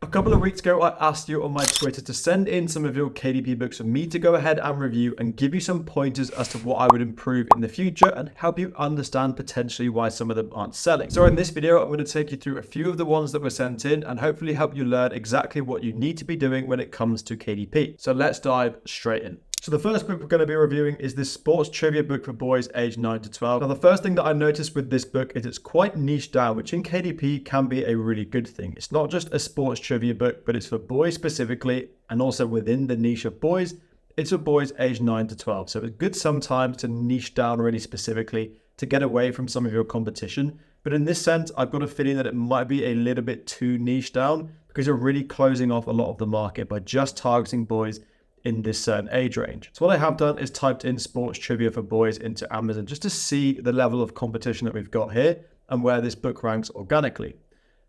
couple of weeks ago, I asked you on my Twitter to send in some of your KDP books for me to go ahead and review and give you some pointers as to what I would improve in the future and help you understand potentially why some of them aren't selling. So in this video, I'm going to take you through a few of the ones that were sent in and hopefully help you learn exactly what you need to be doing when it comes to KDP. So let's dive straight in. So the first book we're going to be reviewing is this sports trivia book for boys aged 9 to 12. Now the first thing that I noticed with this book is it's quite niche down, which in KDP can be a really good thing. It's not just a sports trivia book, but it's for boys specifically, and also within the niche of boys, it's for boys aged 9 to 12. So it's good sometimes to niche down really specifically to get away from some of your competition. But in this sense, I've got a feeling that it might be a little bit too niche down because you're really closing off a lot of the market by just targeting boys in this certain age range. So what I have done is typed in sports trivia for boys into Amazon just to see the level of competition that we've got here and where this book ranks organically.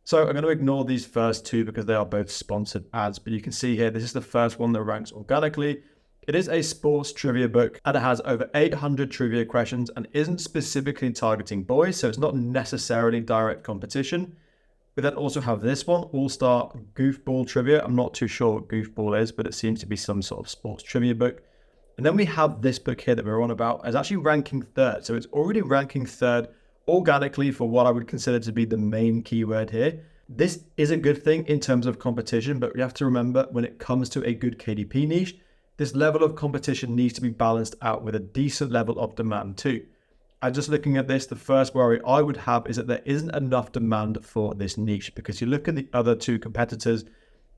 So I'm going to ignore these first two because they are both sponsored ads, but you can see here, this is the first one that ranks organically. It is a sports trivia book and it has over 800 trivia questions and isn't specifically targeting boys, so it's not necessarily direct competition. We then also have this one, All-Star Goofball Trivia. I'm not too sure what Goofball is, but it seems to be some sort of sports trivia book. And then we have this book here that we're on about. It's actually ranking third. So it's already ranking third organically for what I would consider to be the main keyword here. This is a good thing in terms of competition, but we have to remember when it comes to a good KDP niche, this level of competition needs to be balanced out with a decent level of demand too. And just looking at this, the first worry I would have is that there isn't enough demand for this niche, because you look at the other two competitors,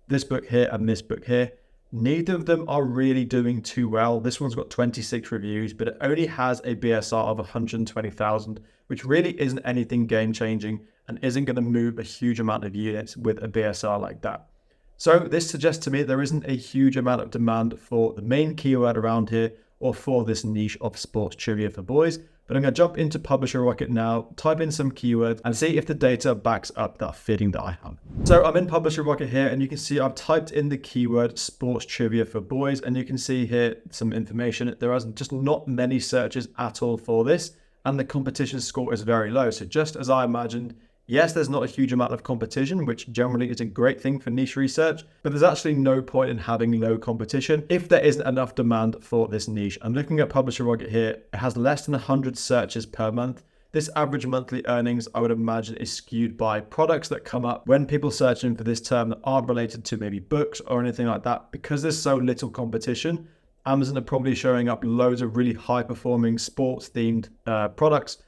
this book here and this book here, neither of them are really doing too well. This one's got 26 reviews, but it only has a BSR of 120,000, which really isn't anything game changing and isn't going to move a huge amount of units with a BSR like that. So this suggests to me there isn't a huge amount of demand for the main keyword around here or for this niche of sports trivia for boys. But I'm going to jump into Publisher Rocket now, type in some keywords and see if the data backs up that feeling that I have. So I'm in Publisher Rocket here and you can see I've typed in the keyword sports trivia for boys and you can see here some information. There are just not many searches at all for this and the competition score is very low. So just as I imagined, yes, there's not a huge amount of competition, which generally is a great thing for niche research, but there's actually no point in having low competition if there isn't enough demand for this niche. I'm looking at Publisher Rocket here. It has less than 100 searches per month. This average monthly earnings, I would imagine, is skewed by products that come up when people searching for this term that aren't related to maybe books or anything like that. Because there's so little competition, Amazon are probably showing up loads of really high-performing sports-themed products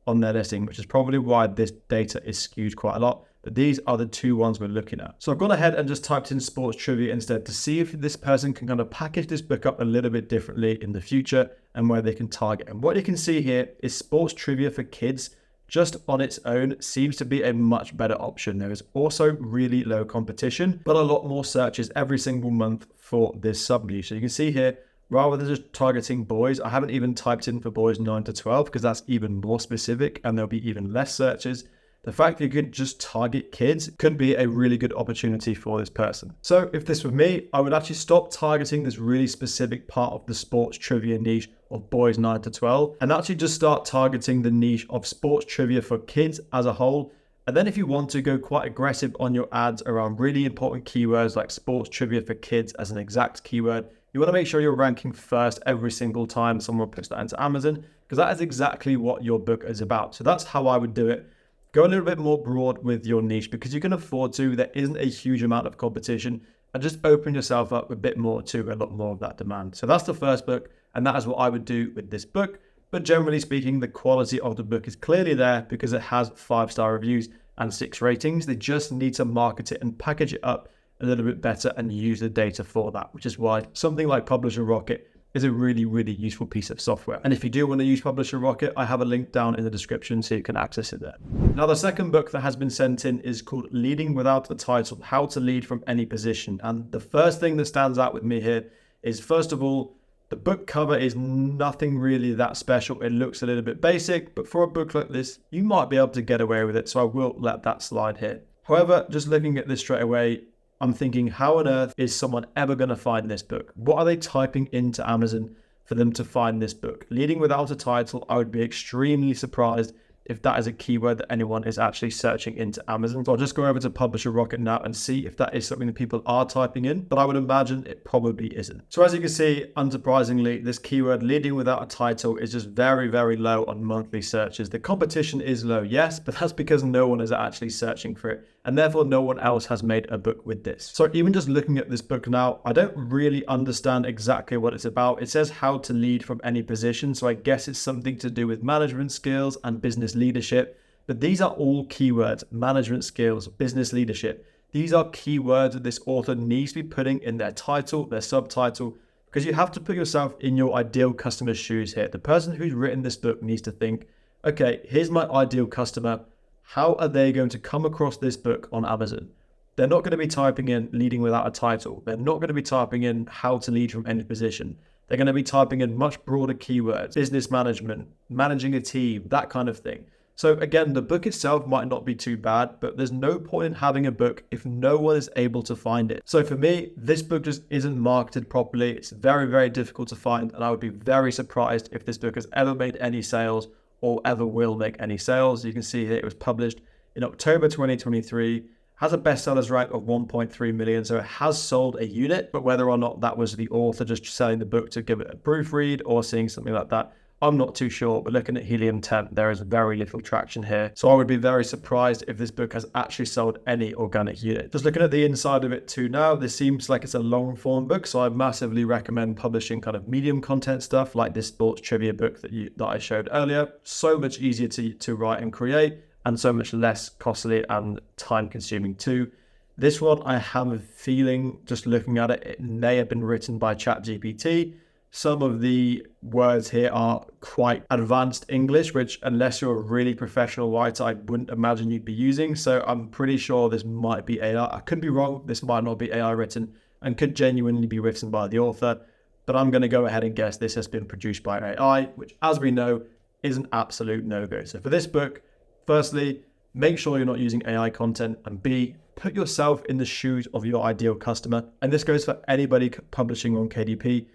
on their listing, which is probably why this data is skewed quite a lot. But these are the two ones we're looking at. So I've gone ahead and just typed in sports trivia instead to see if this person can kind of package this book up a little bit differently in the future and where they can target. And what you can see here is sports trivia for kids just on its own seems to be a much better option. There is also really low competition, but a lot more searches every single month for this sub-niche. So you can see here, rather than just targeting boys, I haven't even typed in for boys 9 to 12 because that's even more specific and there'll be even less searches. The fact that you could just target kids could be a really good opportunity for this person. So if this were me, I would actually stop targeting this really specific part of the sports trivia niche of boys 9 to 12 and actually just start targeting the niche of sports trivia for kids as a whole. And then if you want to go quite aggressive on your ads around really important keywords like sports trivia for kids as an exact keyword, you want to make sure you're ranking first every single time someone puts that into Amazon, because that is exactly what your book is about. So that's how I would do it. Go a little bit more broad with your niche because you can afford to. There isn't a huge amount of competition and just open yourself up a bit more to a lot more of that demand. So that's the first book and that is what I would do with this book. But generally speaking, the quality of the book is clearly there because it has 5-star reviews and 6 ratings. They just need to market it and package it up a little bit better and use the data for that, which is why something like Publisher Rocket is a really, really useful piece of software. And if you do want to use Publisher Rocket, I have a link down in the description so you can access it there. Now, the second book that has been sent in is called Leading Without a Title, How to Lead from Any Position. And the first thing that stands out with me here is, first of all, the book cover is nothing really that special. It looks a little bit basic, but for a book like this, you might be able to get away with it. So I will let that slide here. However, just looking at this straight away, I'm thinking, how on earth is someone ever going to find this book? What are they typing into Amazon for them to find this book? Leading Without a Title, I would be extremely surprised if that is a keyword that anyone is actually searching into Amazon. So I'll just go over to Publisher Rocket now and see if that is something that people are typing in, but I would imagine it probably isn't. So as you can see, unsurprisingly, this keyword leading without a title is just very, very low on monthly searches. The competition is low, yes, but that's because no one is actually searching for it, and therefore no one else has made a book with this. So even just looking at this book now, I don't really understand exactly what it's about. It says how to lead from any position, so I guess it's something to do with management skills and business leadership. But these are all keywords: management skills, business leadership. These are keywords that this author needs to be putting in their title, their subtitle, because you have to put yourself in your ideal customer's shoes here. The person who's written this book needs to think, okay, here's my ideal customer. How are they going to come across this book on Amazon? They're not going to be typing in leading without a title. They're not going to be typing in how to lead from any position. They're going to be typing in much broader keywords: business management, managing a team, that kind of thing. So again, the book itself might not be too bad, but there's no point in having a book if no one is able to find it. So for me, this book just isn't marketed properly. It's very, very difficult to find, and I would be very surprised if this book has ever made any sales or ever will make any sales. You can see here it was published in October 2023, has a bestsellers rank of 1.3 million, so it has sold a unit, but whether or not that was the author just selling the book to give it a proofread or seeing something like that, I'm not too sure. But looking at Helium 10, there is very little traction here. So I would be very surprised if this book has actually sold any organic unit. Just looking at the inside of it too now, this seems like it's a long form book. So I massively recommend publishing kind of medium content stuff like this sports trivia book that I showed earlier. So much easier to write and create, and so much less costly and time consuming too. This one, I have a feeling, just looking at it, it may have been written by ChatGPT. Some of the words here are quite advanced English, which unless you're a really professional writer, I wouldn't imagine you'd be using. So I'm pretty sure this might be AI. I could be wrong. This might not be AI written and could genuinely be written by the author. But I'm going to go ahead and guess this has been produced by AI, which, as we know, is an absolute no-go. So for this book, firstly, make sure you're not using AI content, and B, put yourself in the shoes of your ideal customer. And this goes for anybody publishing on KDP.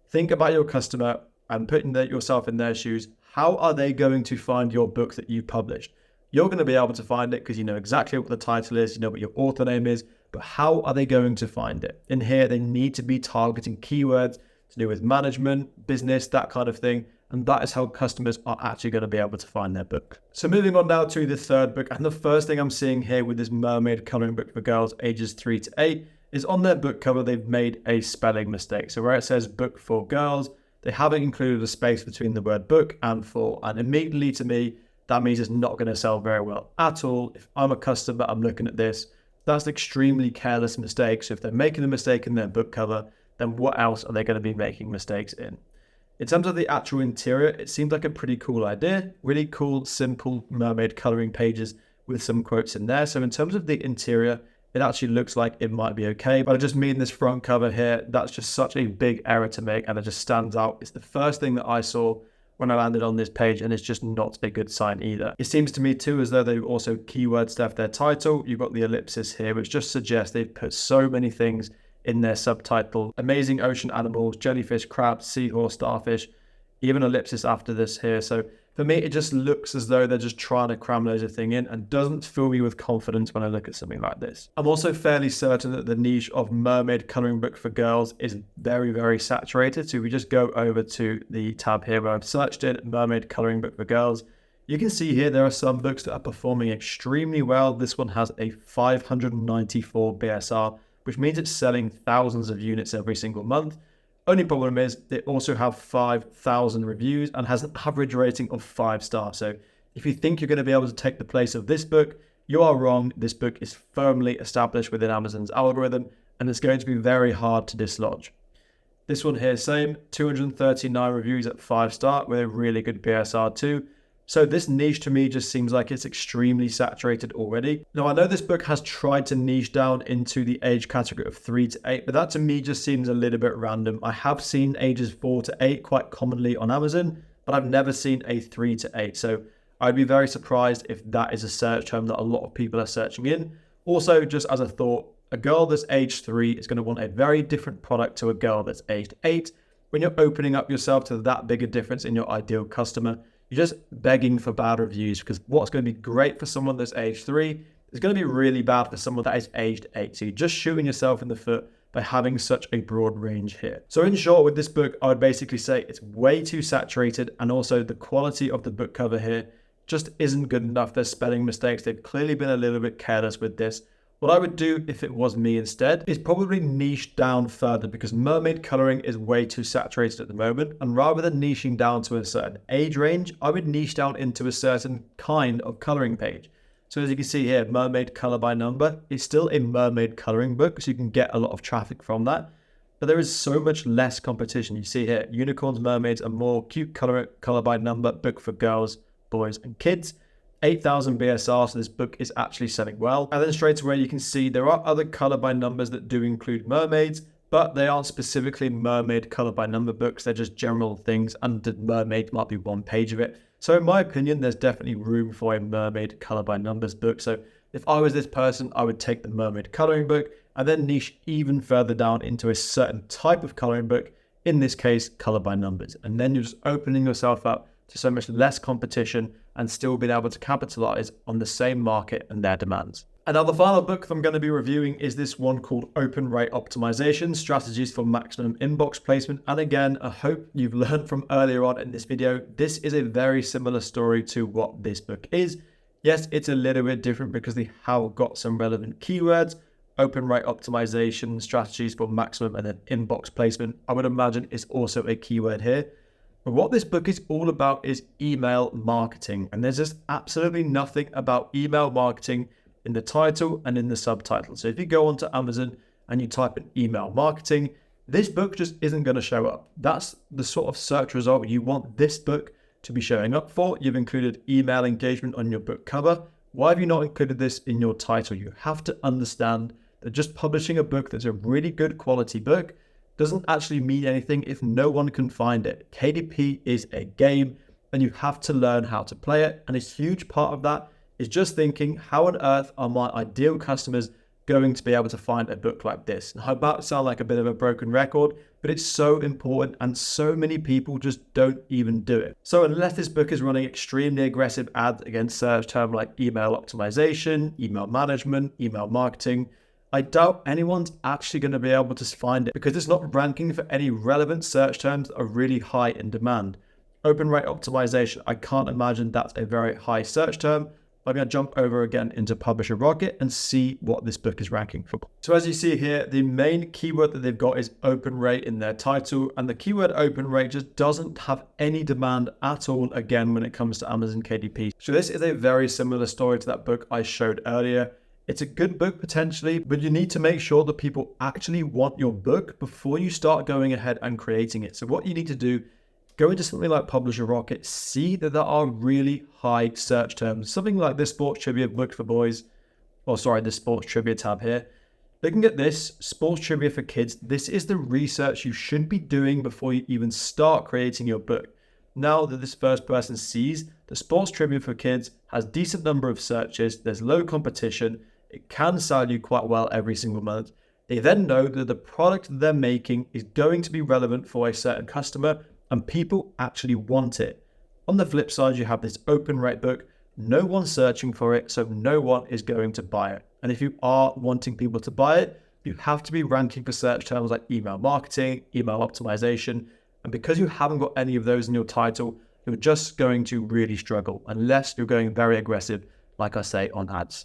Think about your customer and putting yourself in their shoes. How are they going to find your book that you published? You're going to be able to find it because you know exactly what the title is, you know what your author name is, but how are they going to find it? In here, they need to be targeting keywords to do with management, business, that kind of thing. And that is how customers are actually going to be able to find their book. So moving on now to the third book. And the first thing I'm seeing here with this Mermaid coloring book for girls ages 3 to 8 is on their book cover, they've made a spelling mistake. So where it says book for girls, they haven't included a space between the word book and for. And immediately to me, that means it's not going to sell very well at all. If I'm a customer, I'm looking at this, that's an extremely careless mistake. So if they're making a mistake in their book cover, then what else are they going to be making mistakes in? In terms of the actual interior, it seems like a pretty cool idea. Really cool, simple mermaid coloring pages with some quotes in there. So in terms of the interior, it actually looks like it might be okay. But I just mean this front cover here, that's just such a big error to make, and it just stands out. It's the first thing that I saw when I landed on this page, and it's just not a good sign either. It seems to me too as though they've also keyword stuffed their title. You've got the ellipsis here, which just suggests they've put so many things in their subtitle: amazing ocean animals, jellyfish, crabs, seahorse, starfish, even ellipsis after this here. So for me, it just looks as though they're just trying to cram loads of things in and doesn't fill me with confidence when I look at something like this. I'm also fairly certain that the niche of mermaid coloring book for girls is very, very saturated. So if we just go over to the tab here where I've searched it, mermaid coloring book for girls, you can see here there are some books that are performing extremely well. This one has a 594 BSR, which means it's selling thousands of units every single month. Only problem is they also have 5,000 reviews and has an average rating of 5 stars. So if you think you're going to be able to take the place of this book, you are wrong. This book is firmly established within Amazon's algorithm, and it's going to be very hard to dislodge. This one here, same, 239 reviews at 5 star with a really good BSR too. So this niche to me just seems like it's extremely saturated already. Now, I know this book has tried to niche down into the age category of 3 to 8, but that to me just seems a little bit random. I have seen ages 4 to 8 quite commonly on Amazon, but I've never seen a 3 to 8. So I'd be very surprised if that is a search term that a lot of people are searching in. Also, just as a thought, a girl that's age 3 is going to want a very different product to a girl that's aged 8. When you're opening up yourself to that big a difference in your ideal customer, you're just begging for bad reviews, because what's going to be great for someone that's age 3 is going to be really bad for someone that is aged 8. So you're just shooting yourself in the foot by having such a broad range here. So in short, with this book, I would basically say it's way too saturated, and also the quality of the book cover here just isn't good enough. There's spelling mistakes. They've clearly been a little bit careless with this. What I would do if it was me instead is probably niche down further, because Mermaid coloring is way too saturated at the moment. And rather than niching down to a certain age range, I would niche down into a certain kind of coloring page. So as you can see here, Mermaid color by number is still a Mermaid coloring book, so you can get a lot of traffic from that. But there is so much less competition. You see here, unicorns, mermaids, a more cute color by number book for girls, boys, and kids. 8,000 BSR, so this book is actually selling well. And then straight away you can see there are other color by numbers that do include mermaids, but they aren't specifically Mermaid color by number books. They're just general things, and the Mermaid might be one page of it. So in my opinion, there's definitely room for a Mermaid color by numbers book. So if I was this person, I would take the Mermaid coloring book and then niche even further down into a certain type of coloring book, in this case, color by numbers. And then you're just opening yourself up to so much less competition and still being able to capitalize on the same market and their demands. And now the final book that I'm going to be reviewing is this one called Open Rate Optimization, Strategies for Maximum Inbox Placement. And again, I hope you've learned from earlier on in this video, this is a very similar story to what this book is. Yes, it's a little bit different because they have got some relevant keywords. Open Rate Optimization, Strategies for Maximum, and then Inbox Placement, I would imagine, is also a keyword here. But what this book is all about is email marketing. And there's just absolutely nothing about email marketing in the title and in the subtitle. So if you go onto Amazon and you type in email marketing, this book just isn't going to show up. That's the sort of search result you want this book to be showing up for. You've included email engagement on your book cover. Why have you not included this in your title? You have to understand that just publishing a book that's a really good quality book doesn't actually mean anything if no one can find it. KDP is a game, and you have to learn how to play it. And a huge part of that is just thinking, how on earth are my ideal customers going to be able to find a book like this? And I'm about to sound like a bit of a broken record, but it's so important, and so many people just don't even do it. So unless this book is running extremely aggressive ads against search terms like email optimization, email management, email marketing, I doubt anyone's actually going to be able to find it, because it's not ranking for any relevant search terms that are really high in demand. Open rate optimization, I can't imagine that's a very high search term. I'm going to jump over again into Publisher Rocket and see what this book is ranking for. So as you see here, the main keyword that they've got is open rate in their title, and the keyword open rate just doesn't have any demand at all, again, when it comes to Amazon KDP. So this is a very similar story to that book I showed earlier. It's a good book potentially, but you need to make sure that people actually want your book before you start going ahead and creating it. So what you need to do, go into something like Publisher Rocket, see that there are really high search terms. Something like this sports trivia book for boys, the sports trivia tab here. Looking at this, sports trivia for kids, this is the research you should be doing before you even start creating your book. Now that this first person sees the sports trivia for kids has decent number of searches, there's low competition, it can sell you quite well every single month. They then know that the product they're making is going to be relevant for a certain customer, and people actually want it. On the flip side, you have this open rate book, no one's searching for it, so no one is going to buy it. And if you are wanting people to buy it, you have to be ranking for search terms like email marketing, email optimization. And because you haven't got any of those in your title, you're just going to really struggle unless you're going very aggressive, like I say, on ads.